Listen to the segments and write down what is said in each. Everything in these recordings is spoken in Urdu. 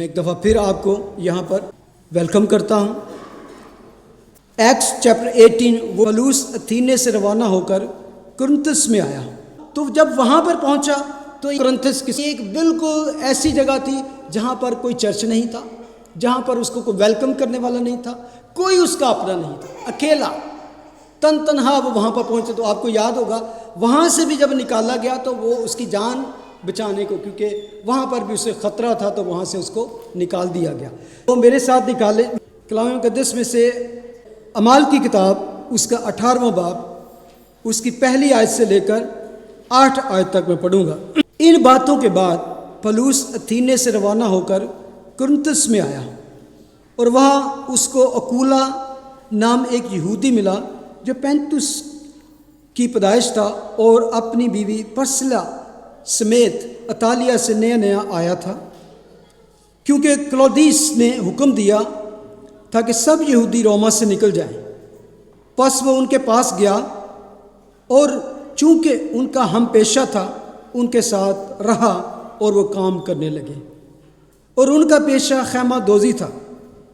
میں ایک دفعہ پھر آپ کو یہاں پر ویلکم کرتا ہوں۔ ایکس چیپٹر 18 وہ پولس اتھینے سے روانہ ہو کر کرنتھس میں آیا، تو جب وہاں پر پہنچا تو کرنتھس کسی ایک بالکل ایسی جگہ تھی جہاں پر کوئی چرچ نہیں تھا، جہاں پر اس کو کوئی ویلکم کرنے والا نہیں تھا، کوئی اس کا اپنا نہیں تھا، اکیلا تنہا وہ وہاں پر پہنچے۔ تو آپ کو یاد ہوگا وہاں سے بھی جب نکالا گیا تو وہ اس کی جان بچانے کو، کیونکہ وہاں پر بھی اسے خطرہ تھا، تو وہاں سے اس کو نکال دیا گیا۔ تو میرے ساتھ نکالے کلام مقدس میں سے اعمال کی کتاب اس کا 18واں باب اس کی پہلی آیت سے لے کر 8 آیت تک میں پڑھوں گا۔ ان باتوں کے بعد پولس اتھینے سے روانہ ہو کر کرنتھس میں آیا، اور وہاں اس کو اکولا نام ایک یہودی ملا جو پینتس کی پیدائش تھا، اور اپنی بیوی پرسلا سمیت اطالیہ سے نیا آیا تھا، کیونکہ کلودیس نے حکم دیا تھا کہ سب یہودی روما سے نکل جائیں۔ پس وہ ان کے پاس گیا، اور چونکہ ان کا ہم پیشہ تھا ان کے ساتھ رہا، اور وہ کام کرنے لگے۔ اور ان کا پیشہ خیمہ دوزی تھا،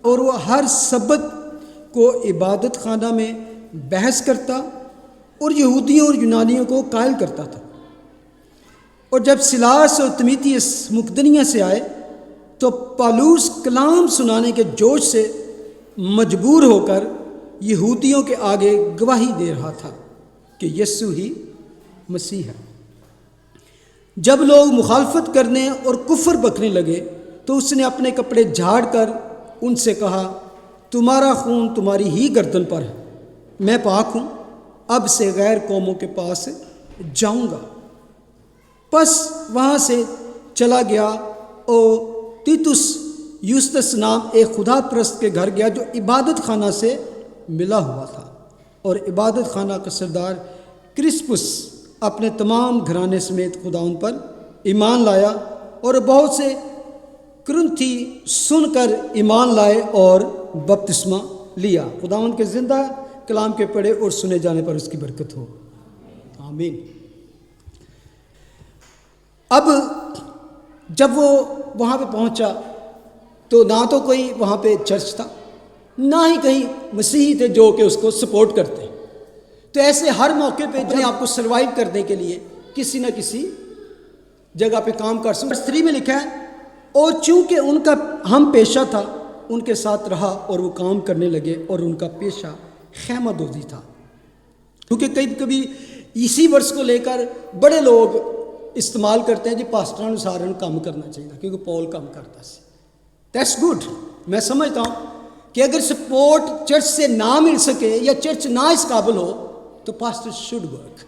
اور وہ ہر سبت کو عبادت خانہ میں بحث کرتا اور یہودیوں اور یونانیوں کو قائل کرتا تھا۔ اور جب سلاس اور تمیتیس مقدنیہ سے آئے تو پولس کلام سنانے کے جوش سے مجبور ہو کر یہودیوں کے آگے گواہی دے رہا تھا کہ یسوع ہی مسیح ہے۔ جب لوگ مخالفت کرنے اور کفر بکنے لگے تو اس نے اپنے کپڑے جھاڑ کر ان سے کہا، تمہارا خون تمہاری ہی گردن پر ہے، میں پاک ہوں، اب سے غیر قوموں کے پاس جاؤں گا۔ پس وہاں سے چلا گیا اور تیتس یوستس نام ایک خدا پرست کے گھر گیا جو عبادت خانہ سے ملا ہوا تھا، اور عبادت خانہ کا سردار کرسپس اپنے تمام گھرانے سمیت خدا ان پر ایمان لایا، اور بہت سے کرنتھی سن کر ایمان لائے اور بپتسمہ لیا۔ خداوند کے زندہ کلام کے پڑھے اور سنے جانے پر اس کی برکت ہو، آمین۔ اب جب وہ وہاں پہ پہنچا تو نہ تو کوئی وہاں پہ چرچ تھا، نہ ہی کہیں مسیحی تھے جو کہ اس کو سپورٹ کرتے۔ تو ایسے ہر موقع پہ اپنے آپ کو سروائیو کرنے کے لیے کسی نہ کسی جگہ پہ کام کر سکتے۔ 3 میں لکھا ہے، اور چونکہ ان کا ہم پیشہ تھا ان کے ساتھ رہا، اور وہ کام کرنے لگے، اور ان کا پیشہ خیمہ دوزی تھا۔ کیونکہ کبھی اسی ورس کو لے کر بڑے لوگ استعمال کرتے ہیں، جی پاسٹران سارن کام کرنا چاہیے کیونکہ پول کام کرتا سی۔ دیٹس گڈ، میں سمجھتا ہوں کہ اگر سپورٹ چرچ سے نہ مل سکے یا چرچ نہ اس قابل ہو تو پاسٹر شوڈ ورک۔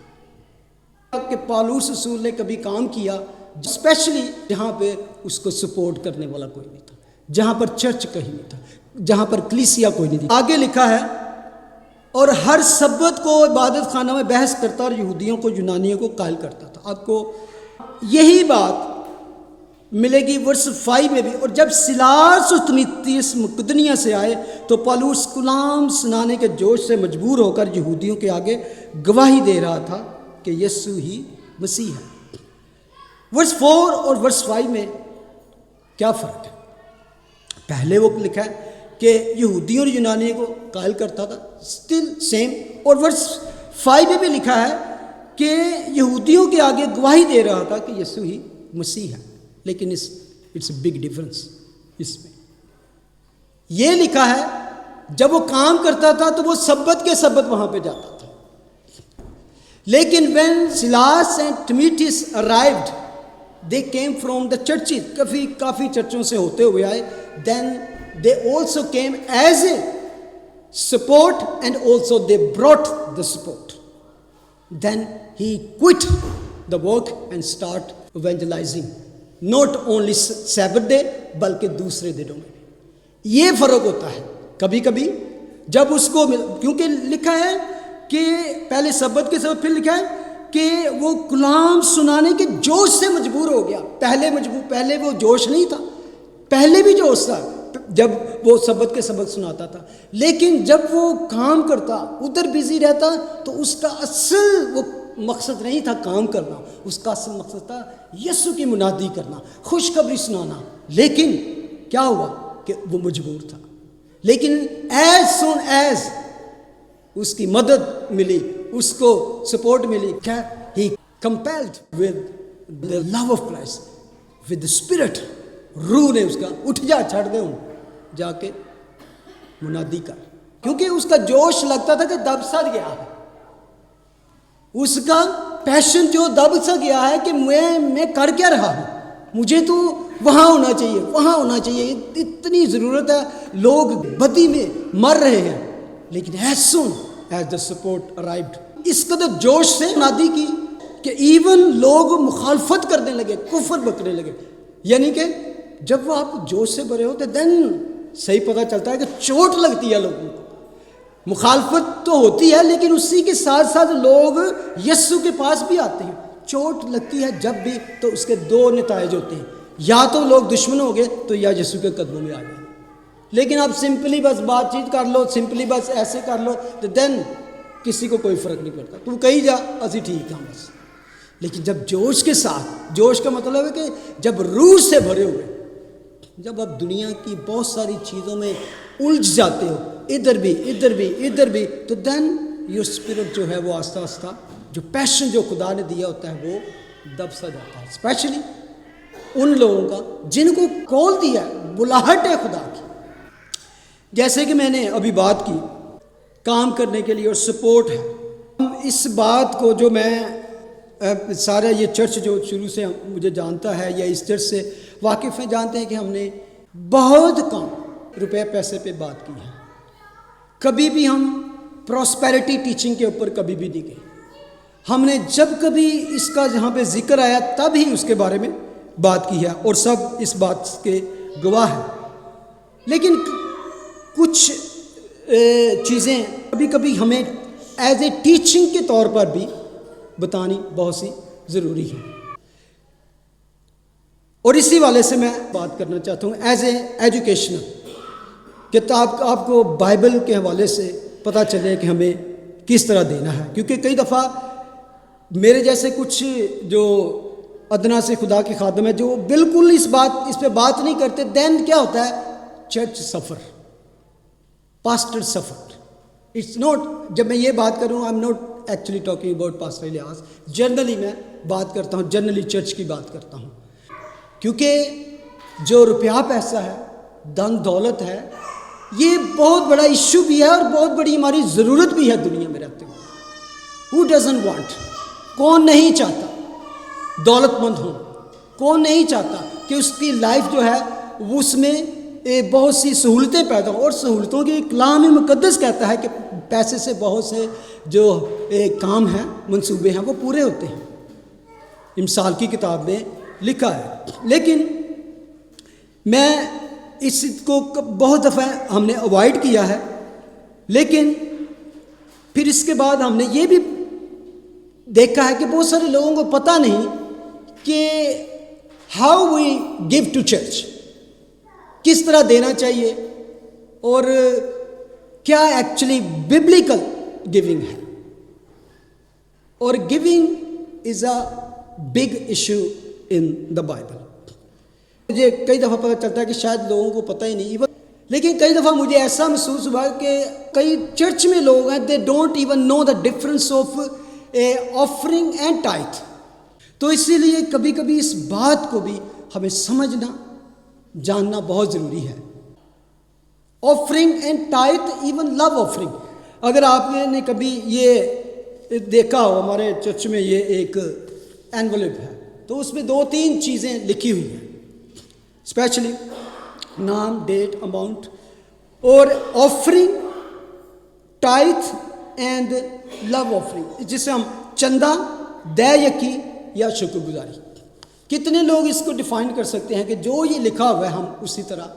کہ پولس رسول نے کبھی کام کیا اسپیشلی جہاں پہ اس کو سپورٹ کرنے والا کوئی نہیں تھا، جہاں پر چرچ کہیں نہیں تھا، جہاں پر کلیسیا کوئی نہیں تھی۔ آگے لکھا ہے، اور ہر سبت کو عبادت خانہ میں بحث کرتا اور یہودیوں کو یونانیوں کو قائل کرتا تھا۔ آپ کو یہی بات ملے گی ورس 5 میں بھی۔ اور جب سلاس و تمیتیس مقدنیہ سے آئے تو پولس کلام سنانے کے جوش سے مجبور ہو کر یہودیوں کے آگے گواہی دے رہا تھا کہ یسوع ہی مسیح ہے۔ ورس 4 اور ورس 5 میں کیا فرق ہے؟ پہلے وہ لکھا ہے کہ یہودیوں اور یونانیوں کو قائل کرتا تھا، اسٹل سیم۔ اور ورس 5 میں بھی لکھا ہے کہ یہودیوں کے آگے گواہی دے رہا تھا کہ یسوع ہی مسیح ہے، لیکن اٹس اے بگ ڈفرنس۔ اس میں یہ لکھا ہے جب وہ کام کرتا تھا تو وہ سبت کے سبت وہاں پہ جاتا تھا، لیکن when Silas and Timotheus arrived, they came from the churches، کافی چرچوں سے ہوتے ہوئے آئے، then they also came as a support and also they brought the support. Then he quit the work and start evangelizing, not only Sabbath day بلکہ دوسرے دنوں میں بھی۔ یہ فرق ہوتا ہے کبھی کبھی جب اس کو کیونکہ لکھا ہے کہ پہلے سبت کے سبب، پھر لکھا ہے کہ وہ کلام سنانے کے جوش سے مجبور ہو گیا۔ پہلے وہ جوش نہیں تھا، پہلے بھی جوش تھا جب وہ سبت کے سبق سناتا تھا، لیکن جب وہ کام کرتا ادھر بیزی رہتا تو اس کا اصل وہ مقصد نہیں تھا کام کرنا، اس کا اصل مقصد تھا یسوع کی منادی کرنا، خوشخبری سنانا۔ لیکن کیا ہوا کہ وہ مجبور تھا، لیکن ایز سون ایز اس کی مدد ملی، اس کو سپورٹ ملی، کیا ہی compiled with the love of Christ, with the spirit, روح نے اس کا اٹھ جا، چھڑ دے ہوں جا کے منادی کر، کیونکہ اس کا جوش لگتا تھا کہ دب سا گیا ہے، اس کا پیشن جو دب سا گیا ہے کہ میں کر کیا رہا ہوں، مجھے تو وہاں ہونا چاہیے، وہاں ہونا چاہیے، اتنی ضرورت ہے، لوگ بدی میں مر رہے ہیں، لیکن as soon as the support arrived, اس قدر جوش سے منادی کی کہ ایون لوگ مخالفت کرنے لگے، کفر بکنے لگے، یعنی کہ جب وہ آپ جوش سے بھرے ہوتے دین صحیح پتہ چلتا ہے کہ چوٹ لگتی ہے لوگوں کو، مخالفت تو ہوتی ہے لیکن اسی کے ساتھ ساتھ لوگ یسوع کے پاس بھی آتے ہیں، چوٹ لگتی ہے جب بھی، تو اس کے دو نتائج ہوتے ہیں، یا تو لوگ دشمن ہو گئے تو یا یسوع کے قدموں میں آ گئے، لیکن آپ سمپلی بس بات چیت کر لو، سمپلی بس ایسے کر لو تو دین کسی کو کوئی فرق نہیں پڑتا، تو کہیں جا اسی ٹھیک ہاں بس، لیکن جب جوش کے ساتھ، جوش کا مطلب ہے کہ جب روح سے بھرے ہوئے، جب آپ دنیا کی بہت ساری چیزوں میں الجھ جاتے ہو، ادھر بھی ادھر بھی ادھر بھی، تو دین یور اسپرٹ جو ہے وہ آہستہ آہستہ جو پیشن جو خدا نے دیا ہوتا ہے وہ دب سا جاتا ہے، اسپیشلی ان لوگوں کا جن کو کال دیا ہے، بلاہٹ ہے خدا کی، جیسے کہ میں نے ابھی بات کی کام کرنے کے لیے اور سپورٹ ہے، اس بات کو جو میں سارا یہ چرچ جو شروع سے مجھے جانتا ہے یا اس چرچ سے واقف ہیں، جانتے ہیں کہ ہم نے بہت کم روپے پیسے پہ بات کی ہے، کبھی بھی ہم پراسپیرٹی ٹیچنگ کے اوپر کبھی بھی نہیں گئے، ہم نے جب کبھی اس کا جہاں پہ ذکر آیا تب ہی اس کے بارے میں بات کی ہے، اور سب اس بات کے گواہ ہیں، لیکن کچھ چیزیں کبھی کبھی ہمیں ایز اے ٹیچنگ کے طور پر بھی بتانی بہت سی ضروری ہے، اور اسی والے سے میں بات کرنا چاہتا ہوں ایز اے ایجوکیشنل، کہ آپ کو بائبل کے حوالے سے پتہ چلے کہ ہمیں کس طرح دینا ہے، کیونکہ کئی دفعہ میرے جیسے کچھ جو ادنا سے خدا کے خادم ہے جو بالکل اس پہ بات نہیں کرتے، دین کیا ہوتا ہے، چرچ سفر، پاسٹر سفر، اٹس نوٹ، جب میں یہ بات کروں I am not actually talking about pastor Ilyas, generally میں بات کرتا ہوں، جنرلی چرچ کی بات کرتا ہوں، کیونکہ جو روپیہ پیسہ ہے، دن دولت ہے، یہ بہت بڑا ایشو بھی ہے اور بہت بڑی ہماری ضرورت بھی ہے دنیا میں رہتے ہوئے، ہو ڈزنٹ وانٹ، کون نہیں چاہتا دولت مند ہو، کون نہیں چاہتا کہ اس کی لائف جو ہے اس میں بہت سی سہولتیں پیدا ہوں، اور سہولتوں کی کلام مقدس کہتا ہے کہ پیسے سے بہت سے جو کام ہیں، منصوبے ہیں، وہ پورے ہوتے ہیں، امثال کی کتاب میں لکھا ہے، لیکن میں اس کو بہت دفعہ ہم نے اوائڈ کیا ہے، لیکن پھر اس کے بعد ہم نے یہ بھی دیکھا ہے کہ بہت سارے لوگوں کو پتہ نہیں کہ how we give to church, کس طرح دینا چاہیے، اور کیا ایکچولی ببلیکل گیونگ ہے، اور giving is a big issue in the Bible. مجھے کئی دفعہ پتہ چلتا ہے کہ شاید لوگوں کو پتہ ہی نہیں، لیکن کئی دفعہ مجھے ایسا محسوس ہوا کہ کئی چرچ میں لوگ ہیں they don't even know the difference of offering and tithe, تو اسی لیے کبھی کبھی اس بات کو بھی ہمیں سمجھنا جاننا بہت ضروری ہے، offering and tithe, even love offering, اگر آپ نے کبھی یہ دیکھا ہو، ہمارے چرچ میں یہ ایک اینولپ ہے، تو اس میں 2-3 چیزیں لکھی ہوئی ہیں، اسپیشلی نام، ڈیٹ، اماؤنٹ، اور آفرنگ، ٹائتھ اینڈ لو آفرنگ، جسے ہم چندہ، دے یکی یا شکر گزاری، کتنے لوگ اس کو ڈیفائن کر سکتے ہیں کہ جو یہ لکھا ہوا ہے ہم اسی طرح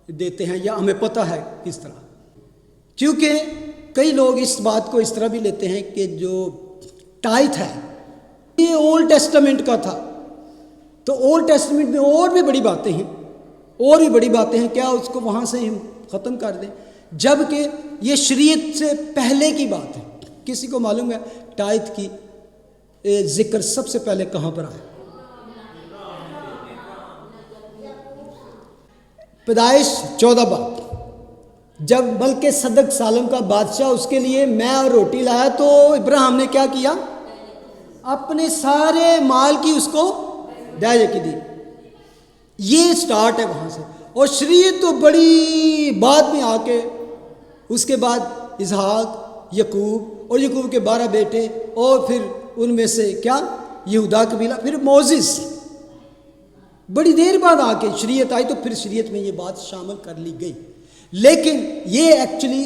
دیتے ہیں یا ہمیں پتہ ہے کس طرح، کیونکہ کئی لوگ اس بات کو اس طرح بھی لیتے ہیں کہ جو ٹائتھ ہے یہ اولڈ ٹیسٹمنٹ کا تھا، تو اولڈ ٹیسٹمنٹ میں اور بھی بڑی باتیں ہیں، اور بھی بڑی باتیں ہیں، کیا اس کو وہاں سے ہم ختم کر دیں، جب کہ یہ شریعت سے پہلے کی بات ہے۔ کسی کو معلوم ہے ٹائتھ کی ذکر سب سے پہلے کہاں پر آیا؟ پیدائش 14 باب، جب ملک صدق سالم کا بادشاہ اس کے لیے میں اور روٹی لایا تو ابراہیم نے کیا کیا؟ اپنے سارے مال کی اس کو دہیہ کی دی. یہ سٹارٹ ہے وہاں سے. اور شریعت تو بڑی بعد میں آ کے اس کے بعد اسحاق، یعقوب، اور یعقوب کے 12 بیٹے، اور پھر ان میں سے کیا یہودا قبیلہ، پھر موزس. بڑی دیر بعد آ کے شریعت آئی تو پھر شریعت میں یہ بات شامل کر لی گئی. لیکن یہ ایکچولی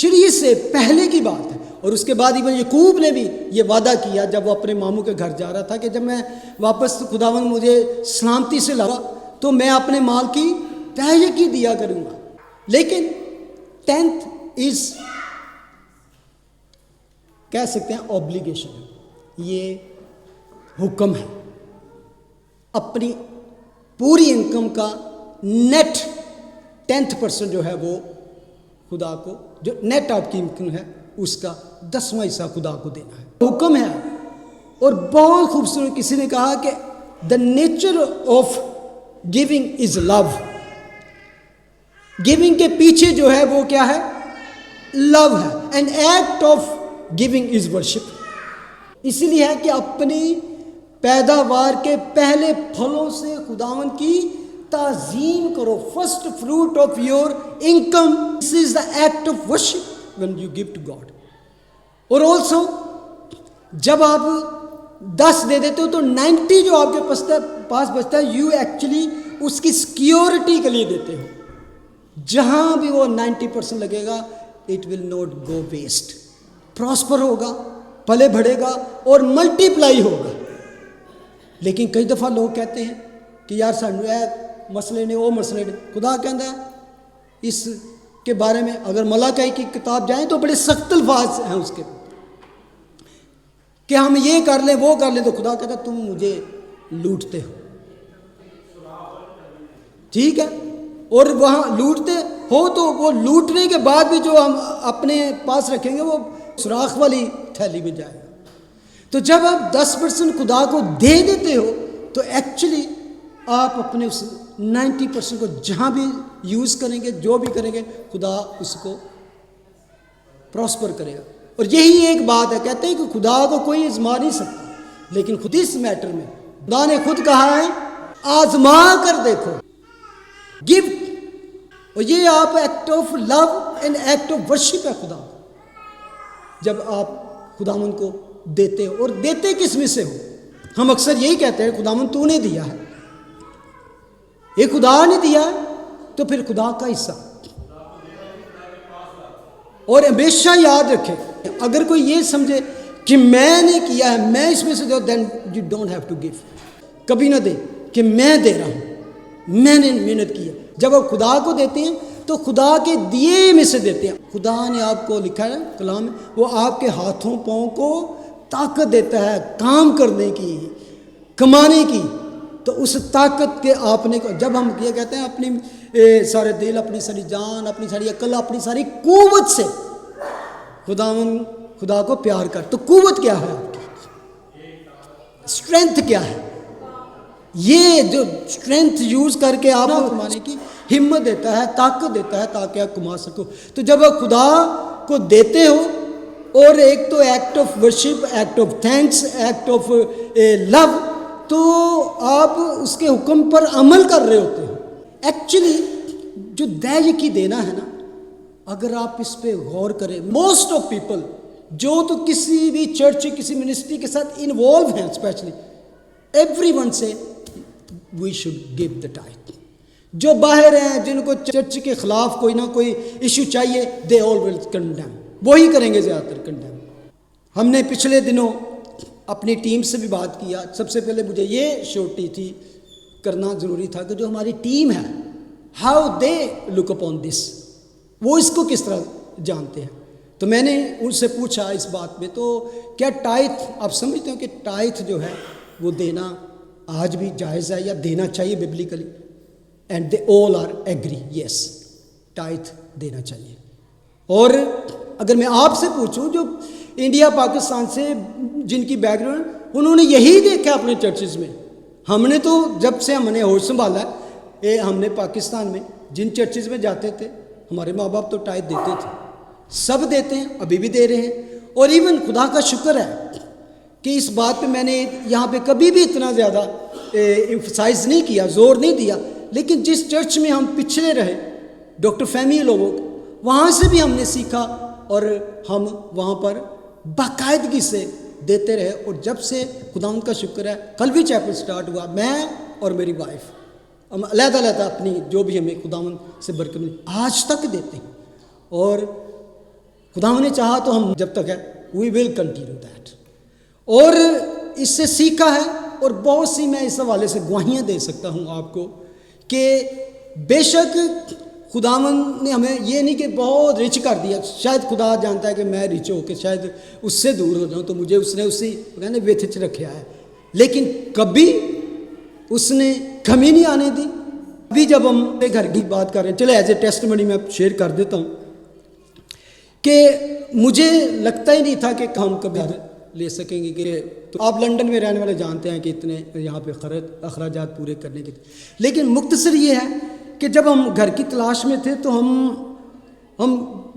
شریعت سے پہلے کی بات ہے. اور اس کے بعد ابن یعقوب نے بھی یہ وعدہ کیا جب وہ اپنے ماموں کے گھر جا رہا تھا کہ جب میں واپس خداوند مجھے سلامتی سے لاؤ تو میں اپنے مال کی تہیہ کی دیا کروں گا. لیکن 10th از کہہ سکتے ہیں اوبلیگیشن، یہ حکم ہے. اپنی پوری انکم کا نیٹ 10% جو ہے وہ خدا کو، جو نیٹ آپ کی انکم ہے اس کا 10واں حصہ خدا کو دینا ہے، حکم ہے. اور بہت خوبصورت کسی نے کہا کہ the nature of giving is love. Giving کے پیچھے جو ہے وہ کیا ہے؟ لو ہے. An act of giving is worship. اسی لیے ہے کہ اپنی پیداوار کے پہلے پھلوں سے خداوند کی تعظیم کرو. First fruit of your income, this is the act of worship when you give to God. اور آلسو جب آپ 10 دے دیتے ہو تو 90 جو آپ کے پاس بچتا ہے یو ایکچولی اس کی سیکیورٹی کے لیے دیتے ہو. جہاں بھی وہ 90% لگے گا it will not go waste, prosper ہوگا، پلے بڑھے گا اور ملٹی پلائی ہوگا. لیکن کئی دفعہ لوگ کہتے ہیں کہ یار سانو اے مسئلے نے وہ مسئلے نے. خدا کہتا ہے اس کے بارے میں اگر ملاکی کی کتاب جائیں تو بڑے سخت الفاظ ہیں اس کے کہ ہم یہ کر لیں وہ کر لیں، تو خدا کہتا ہے تم مجھے لوٹتے ہو. ٹھیک ہے، اور وہاں لوٹتے ہو تو وہ لوٹنے کے بعد بھی جو ہم اپنے پاس رکھیں گے وہ سوراخ والی تھیلی میں جائے گا. تو جب آپ 10% خدا کو دے دیتے ہو تو ایکچولی آپ اپنے اس 90% کو جہاں بھی یوز کریں گے، جو بھی کریں گے، خدا اس کو پراسپر کرے گا. اور یہی ایک بات ہے، کہتے ہیں کہ خدا کو کوئی آزما نہیں سکتا، لیکن خود اس میٹر میں خدا نے خود کہا ہے آزما کر دیکھو. گفٹ، اور یہ آپ act of love and act of worship ہے خدا کو. جب آپ خداوند کو دیتے ہو، اور دیتے کس میں سے ہو؟ ہم اکثر یہی کہتے ہیں خداوند تو نے دیا ہے، یہ خدا نے دیا ہے تو پھر خدا کا حصہ. اور ہمیشہ یاد رکھیں اگر کوئی یہ سمجھے کہ میں نے کیا ہے، میں اس میں سے دو، then you don't have to give. کبھی نہ دے کہ میں دے رہا ہوں، میں نے محنت کی ہے. جب آپ خدا کو دیتے ہیں تو خدا کے دیے میں سے دیتے ہیں. خدا نے آپ کو لکھا ہے کلام میں، وہ آپ کے ہاتھوں پاؤں کو طاقت دیتا ہے کام کرنے کی، کمانے کی. تو اس طاقت کے آپ نے، جب ہم یہ کہتے ہیں اپنی سارے دل، اپنی ساری جان، اپنی ساری عقل، اپنی ساری قوت سے خدا کو پیار کر، تو قوت کیا ہے آپ کی؟ اسٹرینتھ کیا ہے؟ یہ جو اسٹرینتھ یوز کر کے آپ کمانے کی ہمت دیتا ہے، طاقت دیتا ہے تاکہ آپ کما سکو. تو جب آپ خدا کو دیتے ہو، اور ایک تو act of worship, act of thanks, act of love, تو آپ اس کے حکم پر عمل کر رہے ہوتے ہو. ایکچولی جو دہیہ کی دینا ہے نا، اگر آپ اس پہ غور کریں، موسٹ آف پیپل جو تو کسی بھی چرچ، کسی منسٹری کے ساتھ انوالو ہیں، اسپیشلی ایوری ون سے وی شوڈ گیو دا ٹائتھ. جو باہر ہیں، جن کو چرچ کے خلاف کوئی نہ کوئی ایشو چاہیے، دے آل ول کنڈیم، وہی کریں گے زیادہ تر کنڈیم. ہم نے پچھلے دنوں اپنی ٹیم سے بھی بات کیا. سب سے پہلے مجھے یہ شورٹی تھی، کرنا ضروری تھا کہ جو ہماری ٹیم ہے، how they look upon this, وہ اس کو کس طرح جانتے ہیں. تو میں نے ان سے پوچھا اس بات میں، تو کیا ٹائتھ آپ سمجھتے ہو کہ ٹائتھ جو ہے وہ دینا آج بھی جائز ہے یا دینا چاہیے biblically? And they all are agree, yes tithe دینا چاہیے. اور اگر میں آپ سے پوچھوں جو انڈیا پاکستان سے جن کی بیک گراؤنڈ، انہوں نے یہی دیکھا اپنے چرچز میں. ہم نے تو جب سے ہم نے ہوش سنبھالا ہے، ہم نے پاکستان میں جن چرچز میں جاتے تھے ہمارے ماں باپ تو ٹائپ دیتے تھے, سب دیتے ہیں, ابھی بھی دے رہے ہیں. اور ایون خدا کا شکر ہے کہ اس بات پہ میں نے یہاں پہ کبھی بھی اتنا زیادہ ایمفسائز نہیں کیا, زور نہیں دیا, لیکن جس چرچ میں ہم پچھلے رہے ڈاکٹر فہمی لوگوں وہاں سے بھی ہم نے سیکھا اور ہم وہاں پر باقاعدگی سے دیتے رہے. اور جب سے خداوند کا شکر ہے قلبی چیپل سٹارٹ ہوا, میں اور میری وائف ہم علیحدہ علیحدہ اپنی جو بھی ہمیں خداوند سے برکت ملی آج تک دیتے ہیں. اور خداوند نے چاہا تو ہم جب تک ہے وی ول کنٹینیو دیٹ. اور اس سے سیکھا ہے, اور بہت سی میں اس حوالے سے گواہیاں دے سکتا ہوں آپ کو کہ بے شک خداوند نے ہمیں یہ نہیں کہ بہت رچ کر دیا. شاید خدا جانتا ہے کہ میں رچ ہو کے شاید اس سے دور ہو جاؤں, تو مجھے اس نے اسی کہنے وتھ چ رکھا ہے, لیکن کبھی اس نے کمی نہیں آنے دی. ابھی جب ہم اپنے گھر کی بات کر رہے ہیں, چلے ایز اے ٹیسٹ منی میں شیئر کر دیتا ہوں کہ مجھے لگتا ہی نہیں تھا کہ ہم کبھی لے سکیں گے. کہ تو آپ لنڈن میں رہنے والے جانتے ہیں کہ اتنے یہاں پہ اخراجات پورے کرنے کے, لیکن مختصر یہ ہے کہ جب ہم گھر کی تلاش میں تھے تو ہم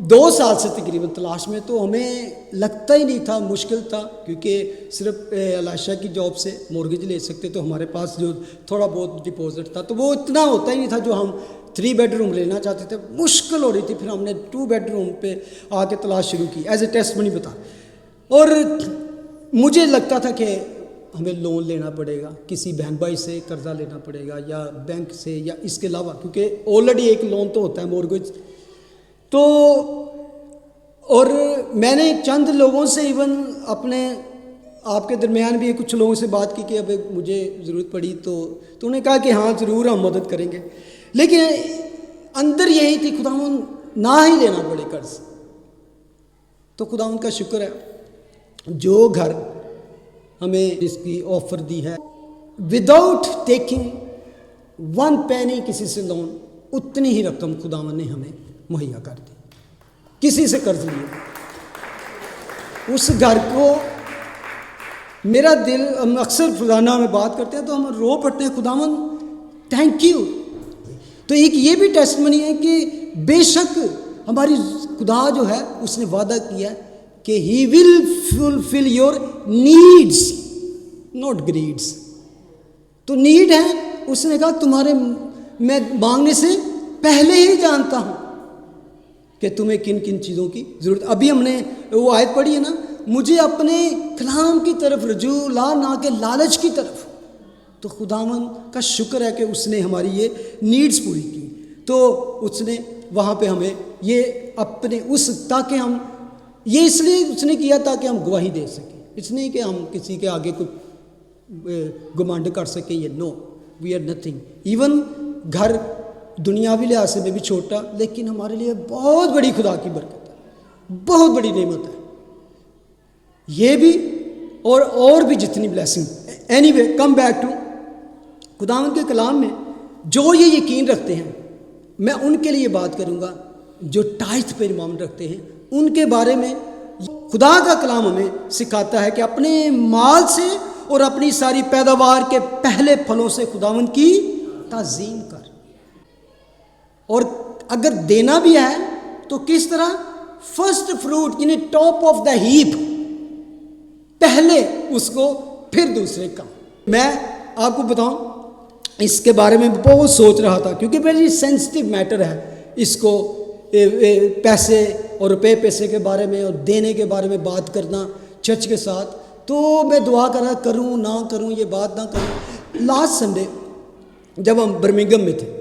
2 سال سے تقریباً تلاش میں, تو ہمیں لگتا ہی نہیں تھا, مشکل تھا, کیونکہ صرف علائشہ کی جاب سے مورگیج لے سکتے, تو ہمارے پاس جو تھوڑا بہت ڈپازٹ تھا تو وہ اتنا ہوتا ہی نہیں تھا جو ہم 3 بیڈ روم لینا چاہتے تھے. مشکل ہو رہی تھی, پھر ہم نے 2 بیڈ روم پہ آ کے تلاش شروع کی ایز اے ٹیسٹ منی بتا. اور مجھے لگتا تھا کہ ہمیں لون لینا پڑے گا, کسی بہن بھائی سے قرضہ لینا پڑے گا یا بینک سے یا اس کے علاوہ, کیونکہ آلریڈی ایک لون تو ہوتا ہے مورگیج. تو اور میں نے چند لوگوں سے ایون اپنے آپ کے درمیان بھی کچھ لوگوں سے بات کی کہ اب مجھے ضرورت پڑی تو انہوں نے کہا کہ ہاں ضرور ہم مدد کریں گے, لیکن اندر یہی تھی خداوند نہ ہی لینا پڑے قرض. تو خداوند کا شکر ہے جو گھر ہمیں اس کی آفر دی ہے وداؤٹ ٹیکنگ 1 پینی کسی سے لون, اتنی ہی رقم خداوند نے ہمیں مہیا کر دی, کسی سے قرض لیا. اس گھر کو میرا دل, ہم اکثر فلانہ میں بات کرتے ہیں تو ہم رو پڑتے ہیں خداوند تھینک یو. تو ایک یہ بھی ٹیسٹمنی ہے کہ بے شک ہماری خدا جو ہے اس نے وعدہ کیا ہے کہ he will fulfil your needs not greeds. تو نیڈ ہے, اس نے کہا تمہارے میں مانگنے سے پہلے ہی جانتا ہوں کہ تمہیں کن کن چیزوں کی ضرورت. ابھی ہم نے وہ آیت پڑھی ہے نا, مجھے اپنے کلام کی طرف رجوع لا نہ کہ لالچ کی طرف. تو خداوند کا شکر ہے کہ اس نے ہماری یہ نیڈز پوری کی. تو اس نے وہاں پہ ہمیں یہ اپنے اس تاکہ ہم یہ اس لیے اس نے کیا تاکہ ہم گواہی دے سکیں, اس نہیں کہ ہم کسی کے آگے کوئی گمانڈ کر سکیں. یہ نو وی آر نتھنگ. ایون گھر دنیاوی لحاظ سے میں بھی چھوٹا, لیکن ہمارے لیے بہت بڑی خدا کی برکت ہے, بہت بڑی نعمت ہے یہ بھی, اور بھی جتنی blessing. Anyway come back to خداوند کے کلام میں جو یہ یقین رکھتے ہیں, میں ان کے لیے بات کروں گا جو ٹائتھ پہ ایمان رکھتے ہیں. ان کے بارے میں خدا کا کلام ہمیں سکھاتا ہے کہ اپنے مال سے اور اپنی ساری پیداوار کے پہلے پھلوں سے خداوند کی تعظیم کر. اور اگر دینا بھی ہے تو کس طرح, فرسٹ فروٹ یعنی ٹاپ آف دا ہیپ, پہلے اس کو پھر دوسرے کام. میں آپ کو بتاؤں اس کے بارے میں بہت سوچ رہا تھا کیونکہ ویری سینسٹیو میٹر ہے اس کو, پیسے اور روپے پیسے کے بارے میں اور دینے کے بارے میں بات کرنا چرچ کے ساتھ. تو میں دعا کر رہا کروں نہ کروں, یہ بات نہ کروں. لاسٹ سنڈے جب ہم برمنگھم میں تھے,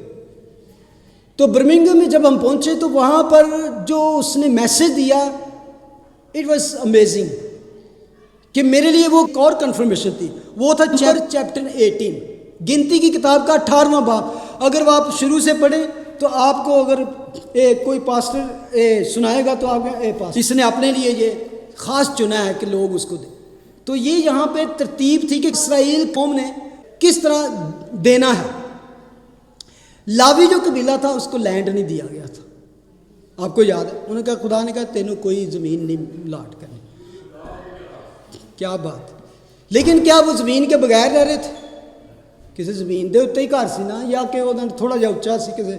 تو برمنگھم میں جب ہم پہنچے تو وہاں پر جو اس نے میسج دیا اٹ واز امیزنگ, کہ میرے لیے وہ ایک اور کنفرمیشن تھی. وہ تھا چیپٹر 18 گنتی کی کتاب کا 18واں باب. اگر وہ آپ شروع سے پڑھیں تو آپ کو اگر کوئی پاسٹر سنائے گا تو آپ پاسٹر اس نے اپنے لیے یہ خاص چنا ہے کہ لوگ اس کو دیں. تو یہ یہاں پہ ترتیب تھی کہ اسرائیل قوم نے کس طرح دینا ہے. لاوی جو قبیلہ تھا اس کو لینڈ نہیں دیا گیا تھا, آپ کو یاد ہے, انہوں نے کہا خدا نے کہا تینوں کوئی زمین نہیں لاٹ کرنی. کیا بات, لیکن کیا وہ زمین کے بغیر رہ رہے تھے؟ ਕਿਸੇ ਜ਼ਮੀਨ ਦੇ ਉੱਤੇ ਹੀ ਘਰ ਸੀ ਨਾ, ਜਾਂ ਕਿ ਉਹਨਾਂ ਦਾ ਥੋੜਾ ਜਿਹਾ ਉੱਚਾ ਸੀ ਕਿਸੇ,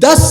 10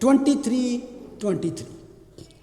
23:23,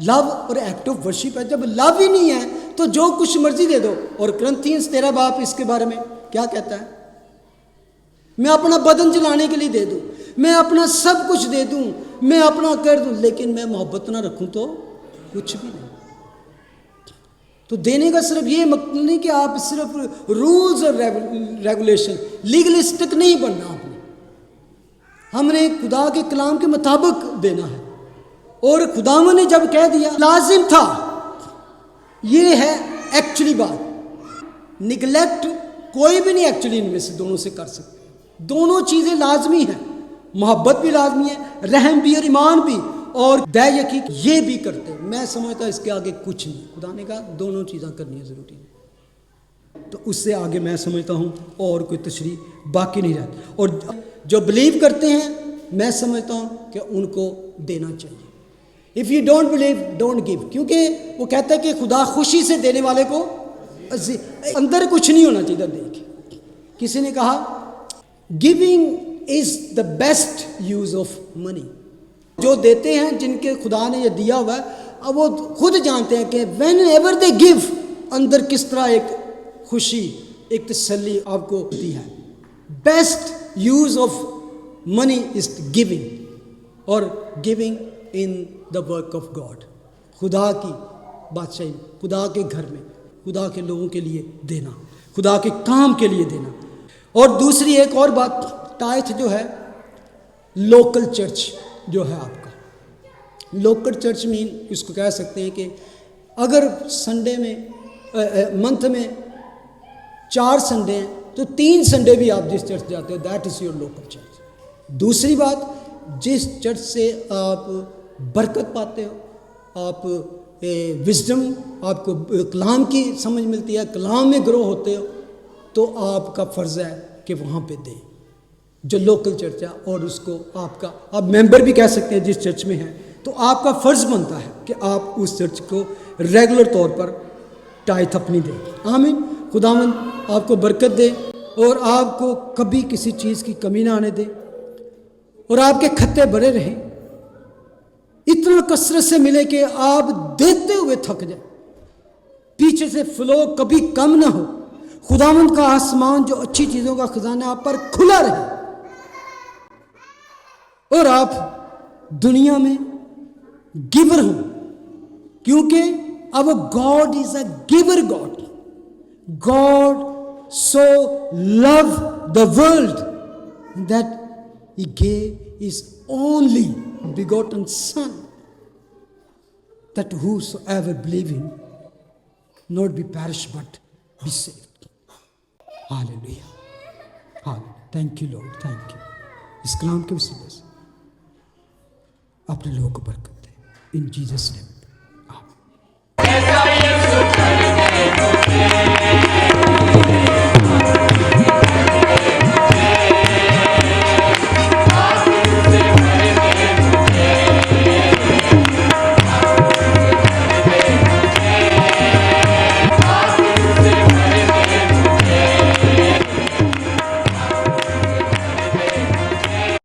لو اور ایکٹ آف ورشپ ہے. جب لو ہی نہیں ہے تو جو کچھ مرضی دے دو. اور کرنتھینس 13 باب اس کے بارے میں کیا کہتا ہے؟ میں اپنا بدن جلانے کے لیے دے دوں, میں اپنا سب کچھ دے دوں, میں اپنا کر دوں, لیکن میں محبت نہ رکھوں تو کچھ بھی نہیں. تو دینے کا صرف یہ مطلب نہیں کہ آپ صرف رولز اور ریگولیشن لیگلسٹک نہیں بننا. آپ نے ہم نے خدا کے کلام کے مطابق دینا ہے. اور خداوند نے جب کہہ دیا لازم تھا, یہ ہے ایکچولی بات. نگلیکٹ کوئی بھی نہیں ایکچولی ان میں سے دونوں سے کر سکتے. دونوں چیزیں لازمی ہیں, محبت بھی لازمی ہے, رحم بھی اور ایمان بھی, اور دے یقین یہ بھی کرتے. میں سمجھتا اس کے آگے کچھ نہیں. خدا نے کہا دونوں چیزیں کرنی ضروری ہے. تو اس سے آگے میں سمجھتا ہوں اور کوئی تشریح باقی نہیں رہتی. اور جو بلیو کرتے ہیں میں سمجھتا ہوں کہ ان کو دینا چاہیے. If you don't believe don't give, کیونکہ وہ کہتا ہے کہ خدا خوشی سے دینے والے کو اندر کچھ نہیں ہونا چاہیے. دیکھ کسی نے کہا giving is the best use of منی. جو دیتے ہیں جن کے خدا نے یہ دیا ہوا ہے, اب وہ خود جانتے ہیں کہ وین ایور دے گیو اندر کس طرح ایک خوشی ایک تسلی آپ کو ہوتی ہے. Best use of money is giving, اور giving in the work of God. خدا کی بادشاہی, خدا کے گھر میں خدا کے لوگوں کے لیے دینا, خدا کے کام کے لیے دینا. اور دوسری ایک اور بات, ٹائتھ جو ہے لوکل چرچ جو ہے آپ کا. لوکل چرچ مین اس کو کہہ سکتے ہیں کہ اگر سنڈے میں منتھ میں 4 سنڈے ہیں تو 3 سنڈے بھی آپ جس چرچ جاتے ہو that is your local church. دوسری بات, جس چرچ سے آپ برکت پاتے ہو, آپ وزڈم, آپ کو کلام کی سمجھ ملتی ہے, کلام میں گرو ہوتے ہو, تو آپ کا فرض ہے کہ وہاں پہ دیں جو لوکل چرچ ہے. اور اس کو آپ ممبر بھی کہہ سکتے ہیں جس چرچ میں ہیں, تو آپ کا فرض بنتا ہے کہ آپ اس چرچ کو ریگولر طور پر ٹائتھ اپنی دیں. آمین. خداوند آپ کو برکت دے اور آپ کو کبھی کسی چیز کی کمی نہ آنے دے, اور آپ کے کھتے بڑے رہیں, اتنا کثرت سے ملے کہ آپ دیتے ہوئے تھک جائیں, پیچھے سے فلو کبھی کم نہ ہو. خداوند کا آسمان جو اچھی چیزوں کا خزانہ آپ پر کھلا رہے, اور آپ دنیا میں گیور ہوں, کیونکہ اب God is a giver God. God so love the world that he give his only begotten Son, that whosoever believe him not be perished but be saved. Hallelujah. Hallelujah. Thank you Lord. Thank you. اس کلام کے وسیلے سے اپنے لوگوں کو برکت دے. In Jesus name.